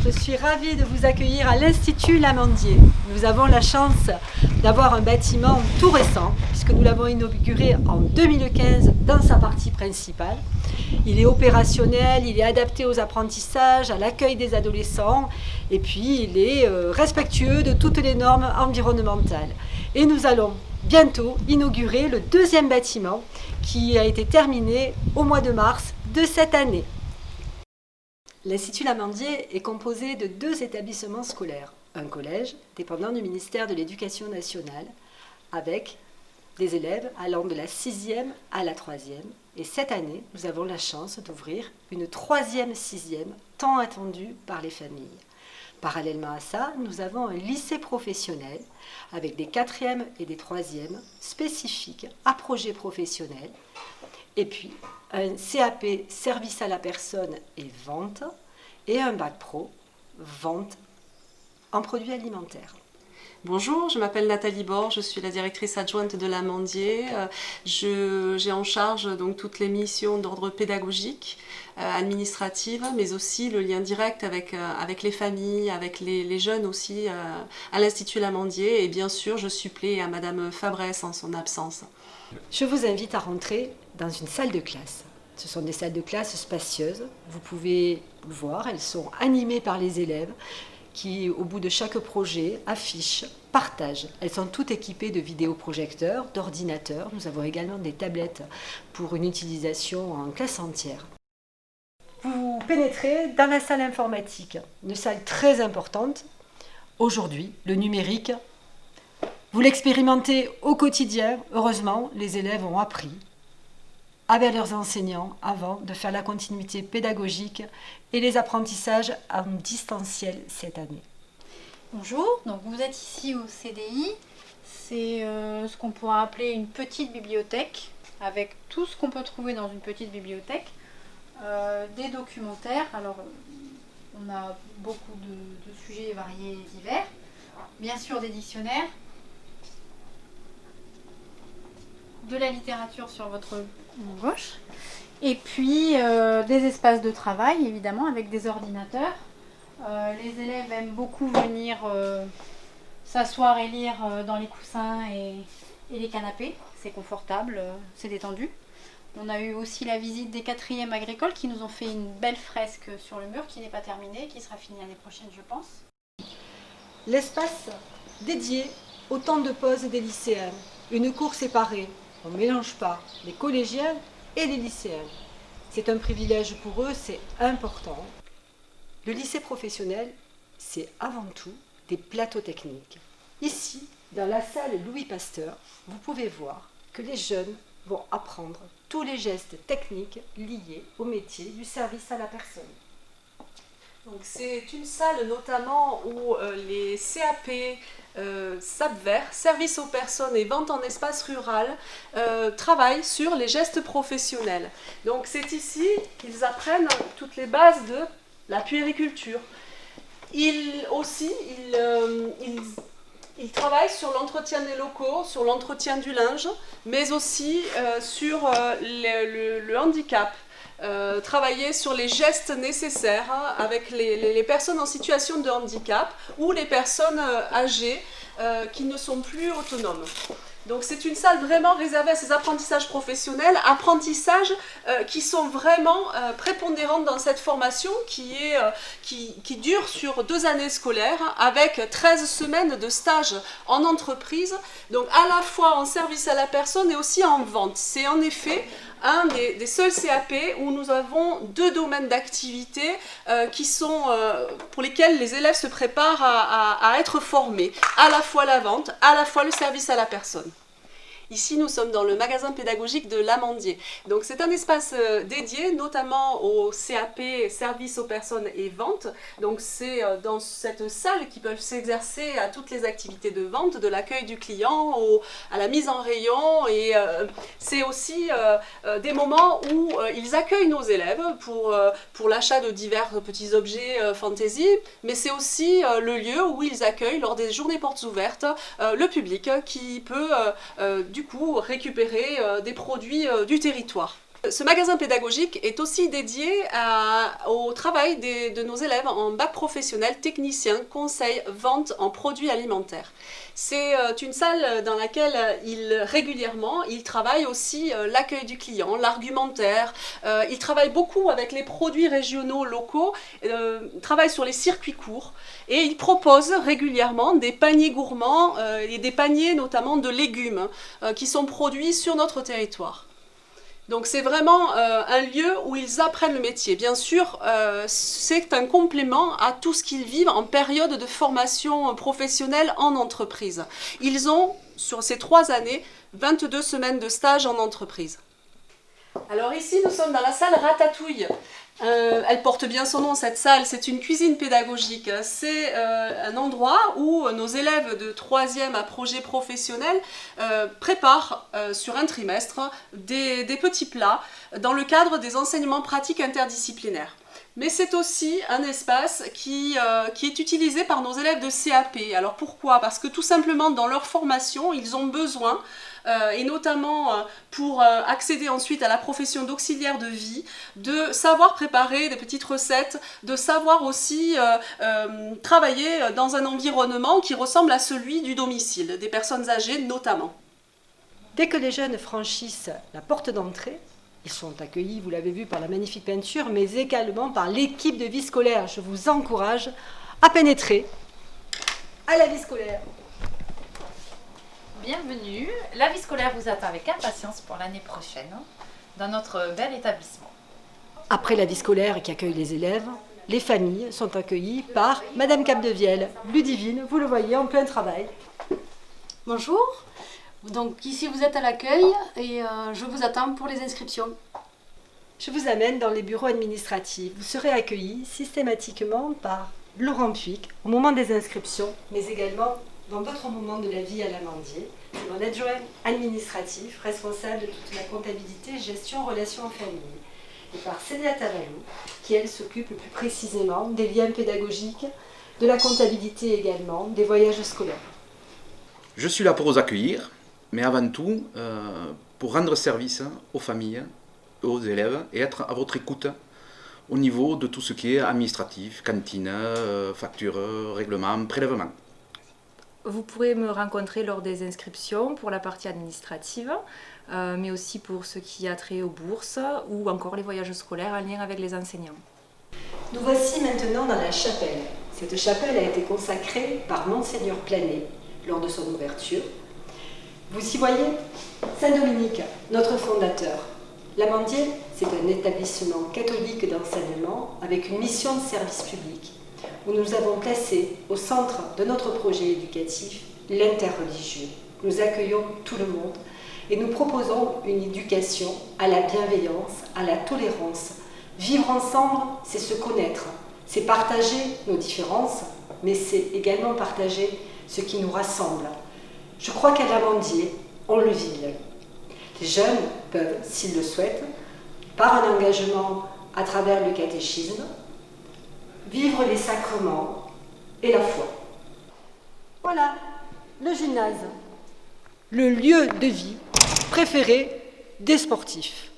Je suis ravie de vous accueillir à l'Institut Lamandier. Nous avons la chance d'avoir un bâtiment tout récent, puisque nous l'avons inauguré en 2015 dans sa partie principale. Il est opérationnel, il est adapté aux apprentissages, à l'accueil des adolescents, et puis il est respectueux de toutes les normes environnementales. Et nous allons bientôt inaugurer le deuxième bâtiment qui a été terminé au mois de mars de cette année. L'Institut Lamandier est composé de 2 établissements scolaires, un collège dépendant du ministère de l'Éducation nationale, avec des élèves allant de la 6e à la 3e. Et cette année, nous avons la chance d'ouvrir une 3e 6e, tant attendue par les familles. Parallèlement à ça, nous avons un lycée professionnel avec des 4e et des 3e spécifiques à projet professionnel. Et puis, un CAP service à la personne et vente, et un bac pro vente en produits alimentaires. Bonjour, je m'appelle Nathalie Bord, je suis la directrice adjointe de Lamandier. J'ai en charge donc toutes les missions d'ordre pédagogique, administrative, mais aussi le lien direct avec les familles, avec les jeunes aussi à l'Institut Lamandier. Et bien sûr, je supplée à Madame Fabresse en son absence. Je vous invite à rentrer dans une salle de classe. Ce sont des salles de classe spacieuses. Vous pouvez le voir, elles sont animées par les élèves qui, au bout de chaque projet, affichent, partagent. Elles sont toutes équipées de vidéoprojecteurs, d'ordinateurs. Nous avons également des tablettes pour une utilisation en classe entière. Vous pénétrez dans la salle informatique, une salle très importante. Aujourd'hui, le numérique, vous l'expérimentez au quotidien. Heureusement, les élèves ont appris avec leurs enseignants avant de faire la continuité pédagogique et les apprentissages en distanciel cette année. Bonjour, donc vous êtes ici au CDI, c'est ce qu'on pourrait appeler une petite bibliothèque avec tout ce qu'on peut trouver dans une petite bibliothèque, des documentaires, alors on a beaucoup de sujets variés et divers, bien sûr des dictionnaires, de la littérature sur votre gauche, et puis des espaces de travail évidemment avec des ordinateurs. Les élèves aiment beaucoup venir s'asseoir et lire dans les coussins et les canapés, c'est confortable, c'est détendu. On a eu aussi la visite des 4e agricoles qui nous ont fait une belle fresque sur le mur qui n'est pas terminée, qui sera finie l'année prochaine je pense. L'espace dédié au temps de pause des lycéens, une cour séparée. On ne mélange pas les collégiens et les lycéens. C'est un privilège pour eux, c'est important. Le lycée professionnel, c'est avant tout des plateaux techniques. Ici, dans la salle Louis Pasteur, vous pouvez voir que les jeunes vont apprendre tous les gestes techniques liés au métier du service à la personne. Donc c'est une salle notamment où les CAP, SAPVER, service aux personnes et vente en espace rural, travaillent sur les gestes professionnels. Donc c'est ici qu'ils apprennent toutes les bases de la puériculture. Ils travaillent sur l'entretien des locaux, sur l'entretien du linge, mais aussi sur le handicap. Travailler sur les gestes nécessaires avec les personnes en situation de handicap ou les personnes âgées qui ne sont plus autonomes. Donc c'est une salle vraiment réservée à ces apprentissages professionnels, apprentissages qui sont vraiment prépondérants dans cette formation qui dure sur 2 années scolaires avec 13 semaines de stage en entreprise, donc à la fois en service à la personne et aussi en vente. C'est en effet un des seuls CAP où nous avons 2 domaines d'activité pour lesquels les élèves se préparent à être formés, à la fois la vente, à la fois le service à la personne. Ici, nous sommes dans le magasin pédagogique de Lamandier. Donc, c'est un espace dédié, notamment au CAP, service aux personnes et vente. Donc, c'est dans cette salle qu'ils peuvent s'exercer à toutes les activités de vente, de l'accueil du client, à la mise en rayon. Et c'est aussi des moments où ils accueillent nos élèves pour l'achat de divers petits objets fantaisie. Mais c'est aussi le lieu où ils accueillent, lors des journées portes ouvertes, le public qui peut du coup récupérer des produits du territoire. Ce magasin pédagogique est aussi dédié au travail de nos élèves en bac professionnel, technicien, conseil, vente en produits alimentaires. C'est une salle dans laquelle régulièrement, ils travaillent aussi l'accueil du client, l'argumentaire. Ils travaillent beaucoup avec les produits régionaux locaux, travaillent sur les circuits courts et ils proposent régulièrement des paniers gourmands et des paniers notamment de légumes qui sont produits sur notre territoire. Donc c'est vraiment un lieu où ils apprennent le métier. Bien sûr, c'est un complément à tout ce qu'ils vivent en période de formation professionnelle en entreprise. Ils ont, sur ces 3 années, 22 semaines de stage en entreprise. Alors ici, nous sommes dans la salle Ratatouille. Elle porte bien son nom, cette salle, c'est une cuisine pédagogique. C'est un endroit où nos élèves de 3e à projet professionnel préparent sur un trimestre des petits plats dans le cadre des enseignements pratiques interdisciplinaires. Mais c'est aussi un espace qui est utilisé par nos élèves de CAP. Alors pourquoi? Parce que tout simplement dans leur formation, ils ont besoin, et notamment pour accéder ensuite à la profession d'auxiliaire de vie, de savoir préparer des petites recettes, de savoir aussi travailler dans un environnement qui ressemble à celui du domicile, des personnes âgées notamment. Dès que les jeunes franchissent la porte d'entrée, ils sont accueillis, vous l'avez vu, par la magnifique peinture, mais également par l'équipe de vie scolaire. Je vous encourage à pénétrer à la vie scolaire. Bienvenue, la vie scolaire vous attend avec impatience pour l'année prochaine dans notre bel établissement. Après la vie scolaire qui accueille les élèves, les familles sont accueillies par Madame Capdevielle, Ludivine, vous le voyez, en plein travail. Bonjour, donc ici vous êtes à l'accueil et je vous attends pour les inscriptions. Je vous amène dans les bureaux administratifs. Vous serez accueillis systématiquement par Laurent Puic au moment des inscriptions, mais également dans d'autres moments de la vie à l'Amandier. C'est mon adjoint administratif, responsable de toute la comptabilité, gestion, relations en famille. Et par Célia Tavalou, qui elle s'occupe plus précisément des liens pédagogiques, de la comptabilité également, des voyages scolaires. Je suis là pour vous accueillir, mais avant tout pour rendre service aux familles, aux élèves et être à votre écoute au niveau de tout ce qui est administratif, cantine, facture, règlement, prélèvement. Vous pourrez me rencontrer lors des inscriptions pour la partie administrative, mais aussi pour ce qui a trait aux bourses ou encore les voyages scolaires en lien avec les enseignants. Nous voici maintenant dans la chapelle. Cette chapelle a été consacrée par Monseigneur Planet lors de son ouverture. Vous y voyez Saint-Dominique, notre fondateur. L'Amandier, c'est un établissement catholique d'enseignement avec une mission de service public, où nous avons placé au centre de notre projet éducatif l'interreligieux. Nous accueillons tout le monde et nous proposons une éducation à la bienveillance, à la tolérance. Vivre ensemble, c'est se connaître, c'est partager nos différences, mais c'est également partager ce qui nous rassemble. Je crois qu'à l'Amandier, on le vit bien. Les jeunes peuvent, s'ils le souhaitent, par un engagement à travers le catéchisme, vivre les sacrements et la foi. Voilà, le gymnase, le lieu de vie préféré des sportifs.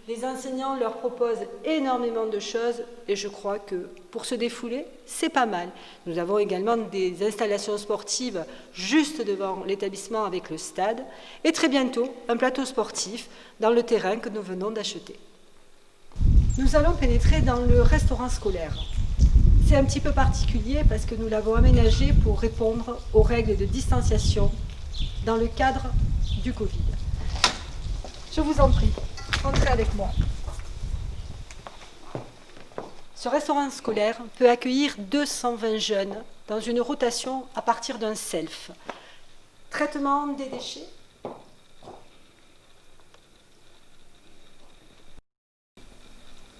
Les enseignants leur proposent énormément de choses et je crois que pour se défouler, c'est pas mal. Nous avons également des installations sportives juste devant l'établissement avec le stade et très bientôt un plateau sportif dans le terrain que nous venons d'acheter. Nous allons pénétrer dans le restaurant scolaire. C'est un petit peu particulier parce que nous l'avons aménagé pour répondre aux règles de distanciation dans le cadre du Covid. Je vous en prie, entrez avec moi. Ce restaurant scolaire peut accueillir 220 jeunes dans une rotation à partir d'un self. Traitement des déchets.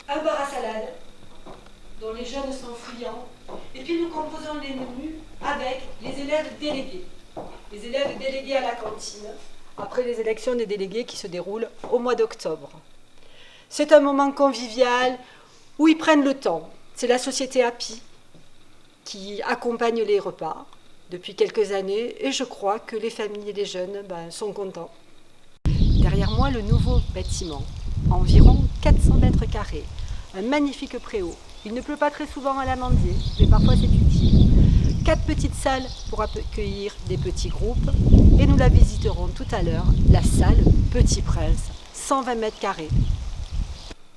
Un bar à salade, dont les jeunes sont friands. Et puis nous composons les menus avec les élèves délégués. Les élèves délégués à la cantine, après les élections des délégués qui se déroulent au mois d'octobre. C'est un moment convivial où ils prennent le temps. C'est la société Happy qui accompagne les repas depuis quelques années et je crois que les familles et les jeunes sont contents. Derrière moi, le nouveau bâtiment environ 400 mètres carrés, un magnifique préau. Il ne pleut pas très souvent à l'Amandier, mais parfois c'est utile. 4 petites salles pour accueillir des petits groupes et nous la visiterons tout à l'heure, la salle Petit Prince, 120 mètres carrés.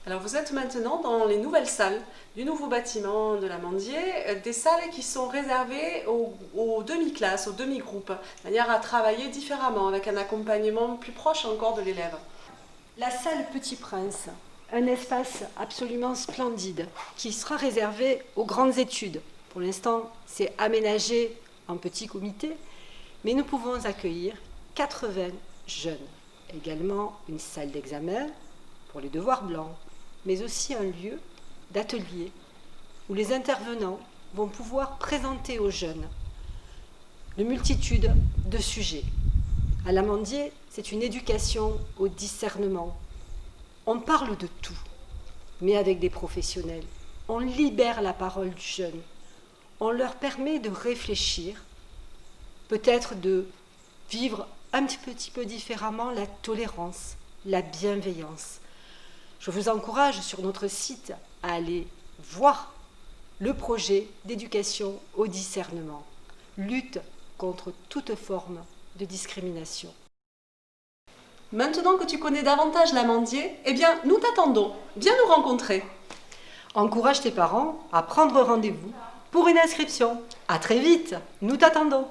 Alors vous êtes maintenant dans les nouvelles salles du nouveau bâtiment de l'Amandier, des salles qui sont réservées aux demi-classes, aux demi-groupes, de manière à travailler différemment, avec un accompagnement plus proche encore de l'élève. La salle Petit Prince, un espace absolument splendide qui sera réservé aux grandes études. Pour l'instant, c'est aménagé en petit comité, mais nous pouvons accueillir 80 jeunes. Également une salle d'examen pour les devoirs blancs, mais aussi un lieu d'atelier où les intervenants vont pouvoir présenter aux jeunes une multitude de sujets. À l'Amandier, c'est une éducation au discernement. On parle de tout, mais avec des professionnels. On libère la parole du jeune. On leur permet de réfléchir, peut-être de vivre un petit peu différemment la tolérance, la bienveillance. Je vous encourage sur notre site à aller voir le projet d'éducation au discernement, lutte contre toute forme de discrimination. Maintenant que tu connais davantage l'Amandier, eh bien, nous t'attendons. Viens nous rencontrer. Encourage tes parents à prendre rendez-vous pour une inscription. À très vite, nous t'attendons.